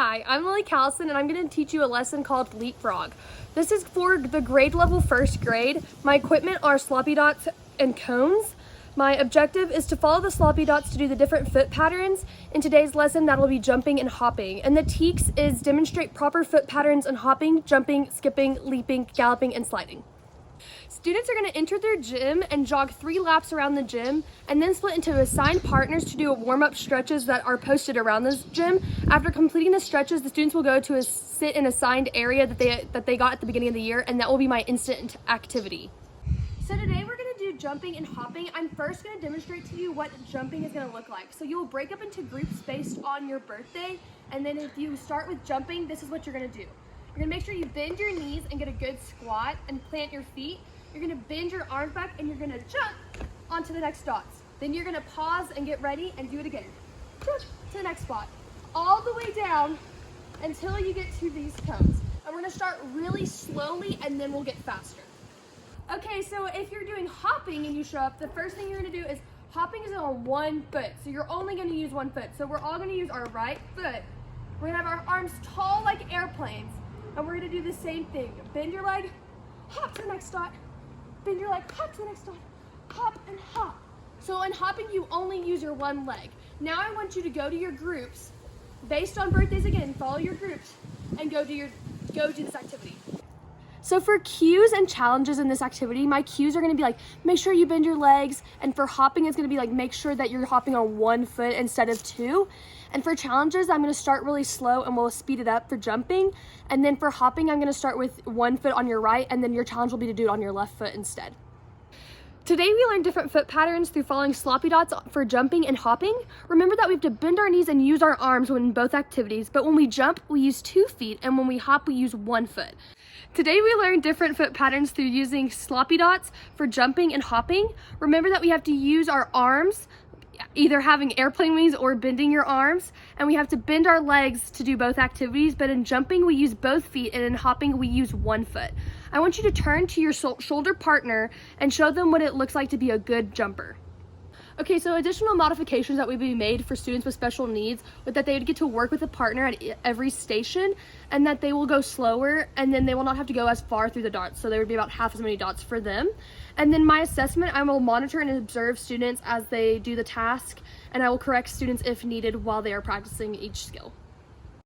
Hi, I'm Lily Callison and I'm going to teach you a lesson called Leapfrog. This is for the grade level first grade. My equipment are sloppy dots and cones. My objective is to follow the sloppy dots to do the different foot patterns. In today's lesson, that'll be jumping and hopping. And the TEKS is demonstrate proper foot patterns in hopping, jumping, skipping, leaping, galloping, and sliding. Students are going to enter their gym and jog 3 laps around the gym and then split into assigned partners to do warm-up stretches that are posted around the gym. After completing the stretches, the students will go to a sit in assigned area that they got at the beginning of the year, and that will be my instant activity. So today we're going to do jumping and hopping. I'm first going to demonstrate to you what jumping is going to look like. So you will break up into groups based on your birthday, and then if you start with jumping, this is what you're going to do. You're going to make sure you bend your knees and get a good squat and plant your feet. You're going to bend your arms back and you're going to jump onto the next dots. Then you're going to pause and get ready and do it again. Jump to the next spot. All the way down until you get to these cones. And we're going to start really slowly and then we'll get faster. Okay, so if you're doing hopping and you show up, the first thing you're going to do is hopping is on 1 foot. So you're only going to use 1 foot. So we're all going to use our right foot. We're going to have our arms tall like airplanes. And we're going to do the same thing. Bend your leg, hop to the next dot. Bend your leg, hop to the next dot, hop and hop. So in hopping, you only use your one leg. Now I want you to go to your groups, based on birthdays again, follow your groups, and go do this activity. So for cues and challenges in this activity, my cues are gonna be like, make sure you bend your legs, and for hopping, it's gonna be like, make sure that you're hopping on 1 foot instead of 2. And for challenges, I'm gonna start really slow and we'll speed it up for jumping. And then for hopping, I'm gonna start with 1 foot on your right, and then your challenge will be to do it on your left foot instead. Today we learned different foot patterns through following sloppy dots for jumping and hopping. Remember that we have to bend our knees and use our arms when in both activities, but when we jump, we use 2 feet, and when we hop, we use 1 foot. Today we learned different foot patterns through using sloppy dots for jumping and hopping. Remember that we have to use our arms, either having airplane wings or bending your arms, and we have to bend our legs to do both activities, but in jumping we use both feet and in hopping we use 1 foot. I want you to turn to your shoulder partner and show them what it looks like to be a good jumper. Okay, so additional modifications that would be made for students with special needs would that they would get to work with a partner at every station, and that they will go slower, and then they will not have to go as far through the dots, so there would be about half as many dots for them. And then my assessment, I will monitor and observe students as they do the task, and I will correct students if needed while they are practicing each skill.